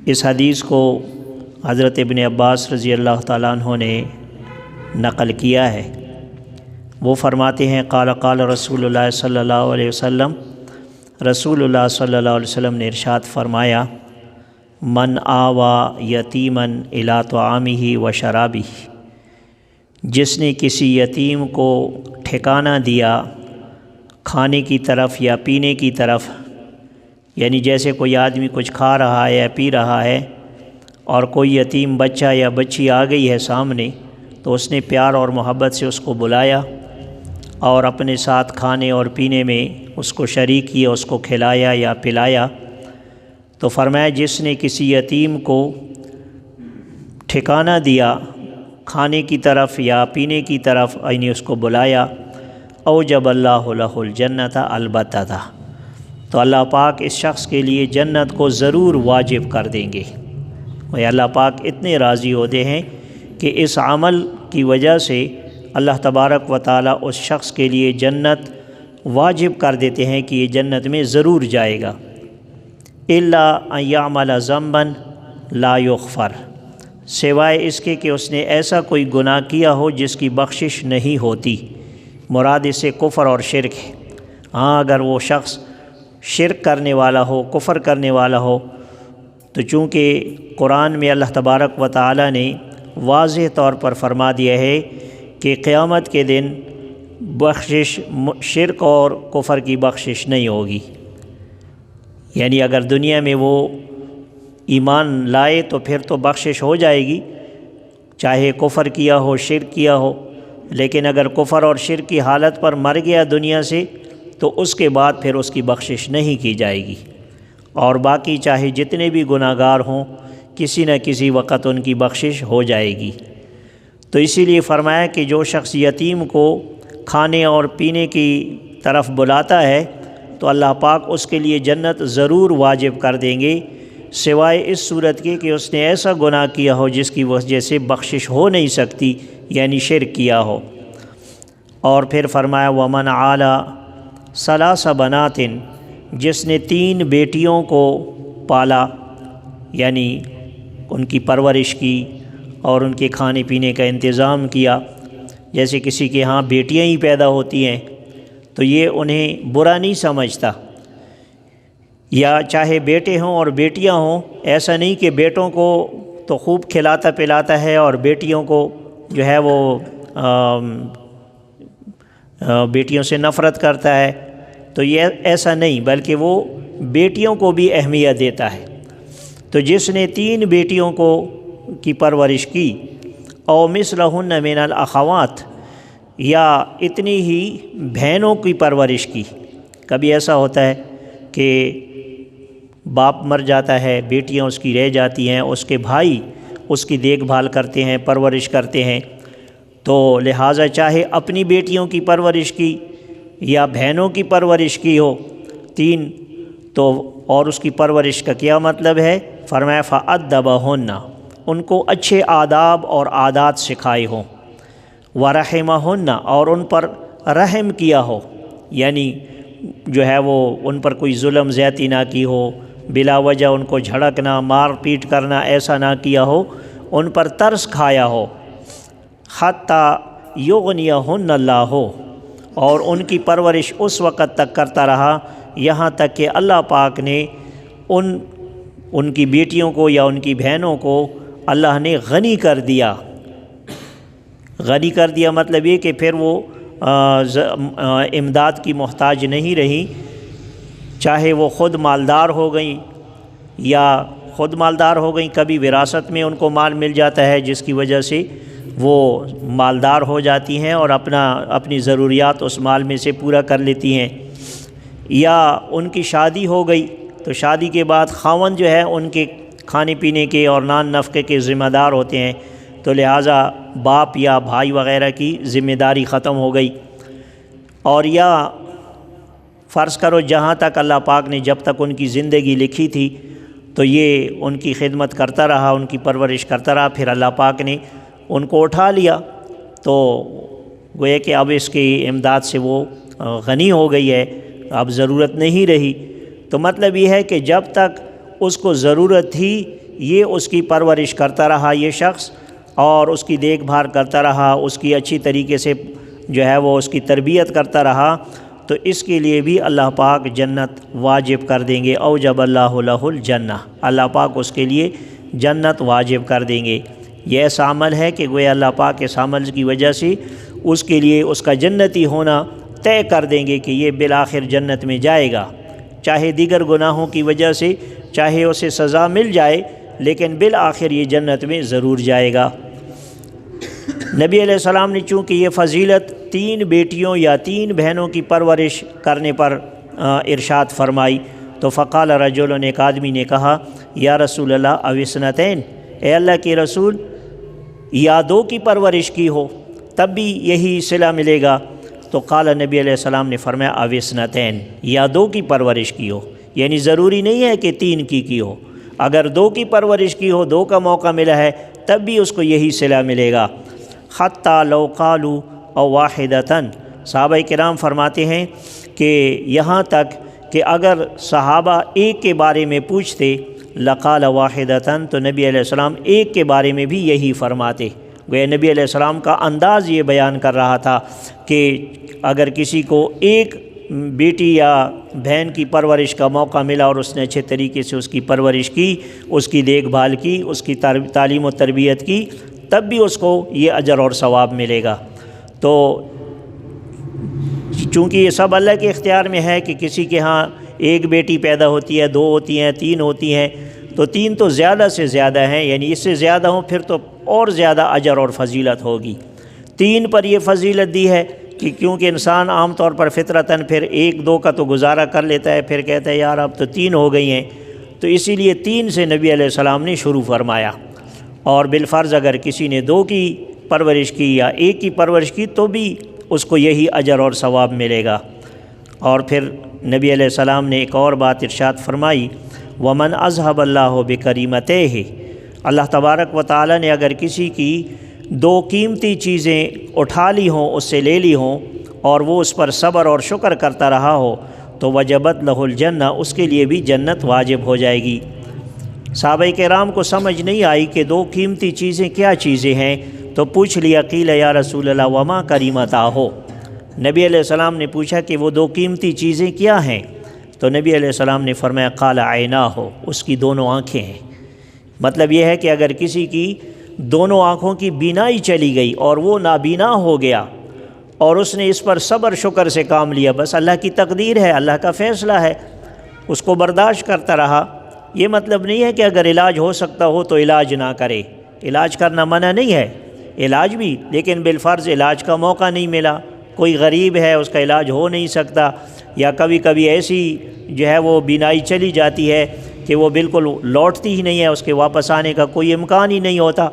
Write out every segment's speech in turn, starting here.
اس حدیث کو حضرت ابن عباس رضی اللہ تعالیٰ عنہ نے نقل کیا ہے۔ وہ فرماتے ہیں قال قال رسول اللہ صلی اللہ علیہ وسلم، رسول اللہ صلی اللہ علیہ وسلم نے ارشاد فرمایا، من آوى یتیما الی طعامہ و شرابہ، جس نے کسی یتیم کو ٹھکانہ دیا کھانے کی طرف یا پینے کی طرف، یعنی جیسے کوئی آدمی کچھ کھا رہا ہے یا پی رہا ہے اور کوئی یتیم بچہ یا بچی آ گئی ہے سامنے، تو اس نے پیار اور محبت سے اس کو بلایا اور اپنے ساتھ کھانے اور پینے میں اس کو شریک کیا، اس کو کھلایا یا پلایا۔ تو فرمایا جس نے کسی یتیم کو ٹھکانہ دیا کھانے کی طرف یا پینے کی طرف، یعنی اس کو بلایا، اوجب اللہ لہ الجنت البتہ، تو اللہ پاک اس شخص کے لیے جنت کو ضرور واجب کر دیں گے۔ اور اللہ پاک اتنے راضی ہوتے ہیں کہ اس عمل کی وجہ سے اللہ تبارک و تعالیٰ اس شخص کے لیے جنت واجب کر دیتے ہیں کہ یہ جنت میں ضرور جائے گا۔ الا ان یعمل ذنبا لا یغفر، سوائے اس کے کہ اس نے ایسا کوئی گناہ کیا ہو جس کی بخشش نہیں ہوتی، مراد اس سے کفر اور شرک ہے۔ ہاں اگر وہ شخص شرک کرنے والا ہو، کفر کرنے والا ہو، تو چونکہ قرآن میں اللہ تبارک و تعالیٰ نے واضح طور پر فرما دیا ہے کہ قیامت کے دن بخشش شرک اور کفر کی بخشش نہیں ہوگی، یعنی اگر دنیا میں وہ ایمان لائے تو پھر تو بخشش ہو جائے گی، چاہے کفر کیا ہو شرک کیا ہو، لیکن اگر کفر اور شرک کی حالت پر مر گیا دنیا سے تو اس کے بعد پھر اس کی بخشش نہیں کی جائے گی، اور باقی چاہے جتنے بھی گناہ گار ہوں کسی نہ کسی وقت ان کی بخشش ہو جائے گی۔ تو اسی لیے فرمایا کہ جو شخص یتیم کو کھانے اور پینے کی طرف بلاتا ہے تو اللہ پاک اس کے لیے جنت ضرور واجب کر دیں گے، سوائے اس صورت کے کہ اس نے ایسا گناہ کیا ہو جس کی وجہ سے بخشش ہو نہیں سکتی، یعنی شرک کیا ہو۔ اور پھر فرمایا ومن عالی ثلاث بنات، جس نے 3 بیٹیوں کو پالا، یعنی ان کی پرورش کی اور ان کے کھانے پینے کا انتظام کیا۔ جیسے کسی کے ہاں بیٹیاں ہی پیدا ہوتی ہیں تو یہ انہیں برا نہیں سمجھتا، یا چاہے بیٹے ہوں اور بیٹیاں ہوں، ایسا نہیں کہ بیٹوں کو تو خوب کھلاتا پلاتا ہے اور بیٹیوں کو جو ہے وہ بیٹیوں سے نفرت کرتا ہے، تو یہ ایسا نہیں، بلکہ وہ بیٹیوں کو بھی اہمیت دیتا ہے۔ تو جس نے 3 بیٹیوں کو کی پرورش کی، او مثلہن من الاخوات، یا اتنی ہی بہنوں کی پرورش کی۔ کبھی ایسا ہوتا ہے کہ باپ مر جاتا ہے، بیٹیاں اس کی رہ جاتی ہیں، اس کے بھائی اس کی دیکھ بھال کرتے ہیں، پرورش کرتے ہیں، تو لہٰذا چاہے اپنی بیٹیوں کی پرورش کی یا بہنوں کی پرورش کی ہو 3، تو اور اس کی پرورش کا کیا مطلب ہے؟ فرمایا فَأَدَّبَهُنَّ، ان کو اچھے آداب اور عادات سکھائے ہوں، وَرَحِمَهُنَّ، اور ان پر رحم کیا ہو، یعنی جو ہے وہ ان پر کوئی ظلم زیادتی نہ کی ہو، بلا وجہ ان کو جھڑکنا مار پیٹ کرنا ایسا نہ کیا ہو، ان پر ترس کھایا ہو، حَتَّى يُغْنِيَهُنَّ اللَّهُ، اور ان کی پرورش اس وقت تک کرتا رہا یہاں تک کہ اللہ پاک نے ان کی بیٹیوں کو یا ان کی بہنوں کو اللہ نے غنی کر دیا۔ غنی کر دیا مطلب یہ کہ پھر وہ امداد کی محتاج نہیں رہی، چاہے وہ خود مالدار ہو گئیں یا خود مالدار ہو گئیں، کبھی وراثت میں ان کو مال مل جاتا ہے جس کی وجہ سے وہ مالدار ہو جاتی ہیں اور اپنی ضروریات اس مال میں سے پورا کر لیتی ہیں، یا ان کی شادی ہو گئی تو شادی کے بعد خاوند جو ہے ان کے کھانے پینے کے اور نان نفقے کے ذمہ دار ہوتے ہیں، تو لہٰذا باپ یا بھائی وغیرہ کی ذمہ داری ختم ہو گئی۔ اور یا فرض کرو جہاں تک اللہ پاک نے جب تک ان کی زندگی لکھی تھی تو یہ ان کی خدمت کرتا رہا، ان کی پرورش کرتا رہا، پھر اللہ پاک نے ان کو اٹھا لیا تو گویا کہ اب اس کی امداد سے وہ غنی ہو گئی ہے، اب ضرورت نہیں رہی۔ تو مطلب یہ ہے کہ جب تک اس کو ضرورت تھی یہ اس کی پرورش کرتا رہا یہ شخص، اور اس کی دیکھ بھال کرتا رہا، اس کی اچھی طریقے سے جو ہے وہ اس کی تربیت کرتا رہا، تو اس کے لیے بھی اللہ پاک جنت واجب کر دیں گے۔ اوجب اللہ لہ الجنہ، اللہ پاک اس کے لیے جنت واجب کر دیں گے۔ یہ ایسا عمل ہے کہ گویا اللہ پاک اس عمل کی وجہ سے اس کے لیے اس کا جنتی ہونا طے کر دیں گے کہ یہ بالآخر جنت میں جائے گا، چاہے دیگر گناہوں کی وجہ سے چاہے اسے سزا مل جائے، لیکن بالآخر یہ جنت میں ضرور جائے گا۔ نبی علیہ السلام نے چونکہ یہ فضیلت 3 بیٹیوں یا 3 بہنوں کی پرورش کرنے پر ارشاد فرمائی، تو فقال رجل، ایک آدمی نے کہا، یا رسول اللہ او اثنتین، اے اللہ کے رسول یا 2 کی پرورش کی ہو تب بھی یہی صلہ ملے گا؟ تو قال، نبی علیہ السلام نے فرمایا، او اثنتین، یا 2 کی پرورش کی ہو، یعنی ضروری نہیں ہے کہ 3 کی ہو، اگر 2 کی پرورش کی ہو، 2 کا موقع ملا ہے تب بھی اس کو یہی صلہ ملے گا۔ حتی لو قالوا او واحدتن، صحابہ کرام فرماتے ہیں کہ یہاں تک کہ اگر صحابہ ایک کے بارے میں پوچھتے لقال واحدتن، تو نبی علیہ السلام ایک کے بارے میں بھی یہی فرماتے۔ گویا نبی علیہ السلام کا انداز یہ بیان کر رہا تھا کہ اگر کسی کو ایک بیٹی یا بہن کی پرورش کا موقع ملا اور اس نے اچھے طریقے سے اس کی پرورش کی، اس کی دیکھ بھال کی، اس کی تعلیم و تربیت کی، تب بھی اس کو یہ اجر اور ثواب ملے گا۔ تو چونکہ یہ سب اللہ کے اختیار میں ہے کہ کسی کے ہاں ایک بیٹی پیدا ہوتی ہے، 2 ہوتی ہیں، 3 ہوتی ہیں، تو 3 تو زیادہ سے زیادہ ہیں، یعنی اس سے زیادہ ہوں پھر تو اور زیادہ اجر اور فضیلت ہوگی۔ 3 پر یہ فضیلت دی ہے کہ کیونکہ انسان عام طور پر فطرتاً پھر 1-2 کا تو گزارا کر لیتا ہے، پھر کہتا ہے یار اب تو 3 ہو گئی ہیں، تو اسی لیے 3 سے نبی علیہ السلام نے شروع فرمایا، اور بالفرض اگر کسی نے 2 کی پرورش کی یا 1 کی پرورش کی تو بھی اس کو یہی اجر اور ثواب ملے گا۔ اور پھر نبی علیہ السلام نے ایک اور بات ارشاد فرمائی، ومن اذهب اللہ بکریمتہ، اللہ تبارک و تعالی نے اگر کسی کی 2 قیمتی چیزیں اٹھا لی ہوں، اس سے لے لی ہوں، اور وہ اس پر صبر اور شکر کرتا رہا ہو، تو وجبت لہ الجنہ، اس کے لیے بھی جنت واجب ہو جائے گی۔ صحابہ کرام کو سمجھ نہیں آئی کہ 2 قیمتی چیزیں کیا چیزیں ہیں، تو پوچھ لیا، قیل یا رسول اللہ وما کریمتاہ، نبی علیہ السلام نے پوچھا کہ وہ 2 قیمتی چیزیں کیا ہیں، تو نبی علیہ السلام نے فرمایا، قال عیناہ، اس کی دونوں آنکھیں ہیں۔ مطلب یہ ہے کہ اگر کسی کی دونوں آنکھوں کی بینائی چلی گئی اور وہ نابینا ہو گیا اور اس نے اس پر صبر شکر سے کام لیا، بس اللہ کی تقدیر ہے، اللہ کا فیصلہ ہے، اس کو برداشت کرتا رہا۔ یہ مطلب نہیں ہے کہ اگر علاج ہو سکتا ہو تو علاج نہ کرے، علاج کرنا منع نہیں ہے، علاج بھی، لیکن بالفرض علاج کا موقع نہیں ملا، کوئی غریب ہے اس کا علاج ہو نہیں سکتا، یا کبھی کبھی ایسی جو ہے وہ بینائی چلی جاتی ہے کہ وہ بالکل لوٹتی ہی نہیں ہے، اس کے واپس آنے کا کوئی امکان ہی نہیں ہوتا،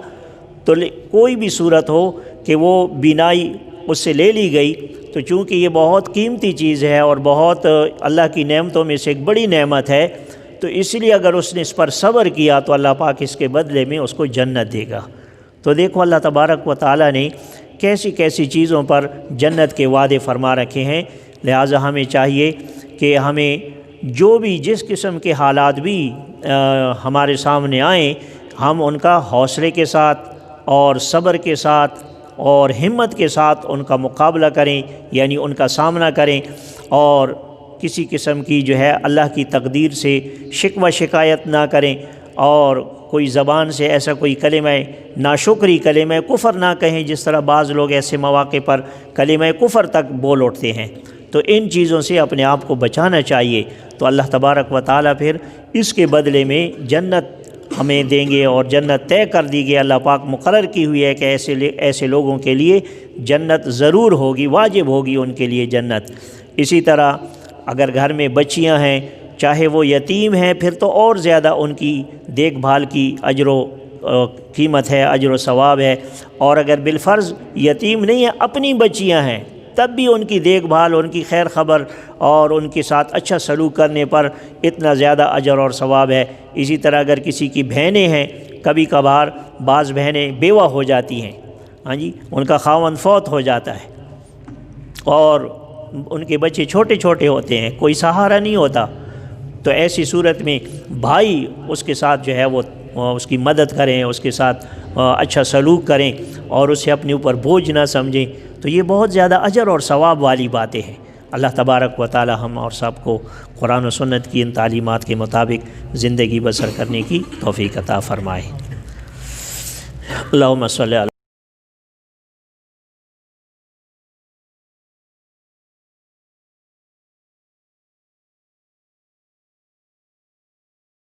تو کوئی بھی صورت ہو کہ وہ بینائی اس سے لے لی گئی، تو چونکہ یہ بہت قیمتی چیز ہے اور بہت اللہ کی نعمتوں میں سے ایک بڑی نعمت ہے، تو اس لیے اگر اس نے اس پر صبر کیا تو اللہ پاک اس کے بدلے میں اس کو جنت دے گا۔ تو دیکھو اللہ تبارک و تعالیٰ نے کیسی کیسی چیزوں پر جنت کے وعدے فرما رکھے ہیں، لہٰذا ہمیں چاہیے کہ ہمیں جو بھی جس قسم کے حالات بھی ہمارے سامنے آئیں، ہم ان کا حوصلے کے ساتھ اور صبر کے ساتھ اور ہمت کے ساتھ ان کا مقابلہ کریں، یعنی ان کا سامنا کریں، اور کسی قسم کی جو ہے اللہ کی تقدیر سے شکوہ شکایت نہ کریں، اور کوئی زبان سے ایسا کوئی کلمہ ناشکری کلمہ کفر نہ کہیں، جس طرح بعض لوگ ایسے مواقع پر کلمہ کفر تک بول اٹھتے ہیں، تو ان چیزوں سے اپنے آپ کو بچانا چاہیے، تو اللہ تبارک و تعالیٰ پھر اس کے بدلے میں جنت ہمیں دیں گے، اور جنت طے کر دی گئی، اللہ پاک مقرر کی ہوئی ہے کہ ایسے لوگوں کے لیے جنت ضرور ہوگی، واجب ہوگی ان کے لیے جنت۔ اسی طرح اگر گھر میں بچیاں ہیں، چاہے وہ یتیم ہیں، پھر تو اور زیادہ ان کی دیکھ بھال کی اجر و قیمت ہے، اجر و ثواب ہے، اور اگر بالفرض یتیم نہیں ہیں، اپنی بچیاں ہیں، تب بھی ان کی دیکھ بھال، ان کی خیر خبر اور ان کے ساتھ اچھا سلوک کرنے پر اتنا زیادہ اجر اور ثواب ہے۔ اسی طرح اگر کسی کی بہنیں ہیں، کبھی کبھار بعض بہنیں بیوہ ہو جاتی ہیں، ہاں جی، ان کا خاوند فوت ہو جاتا ہے اور ان کے بچے چھوٹے چھوٹے ہوتے ہیں، کوئی سہارا نہیں ہوتا، تو ایسی صورت میں بھائی اس کے ساتھ جو ہے وہ اس کی مدد کریں، اس کے ساتھ اچھا سلوک کریں اور اسے اپنے اوپر بوجھ نہ سمجھیں، تو یہ بہت زیادہ اجر اور ثواب والی باتیں ہیں۔ اللہ تبارک و تعالی ہم اور سب کو قرآن و سنت کی ان تعلیمات کے مطابق زندگی بسر کرنے کی توفیق عطا فرمائے۔ اللہم صلی اللہ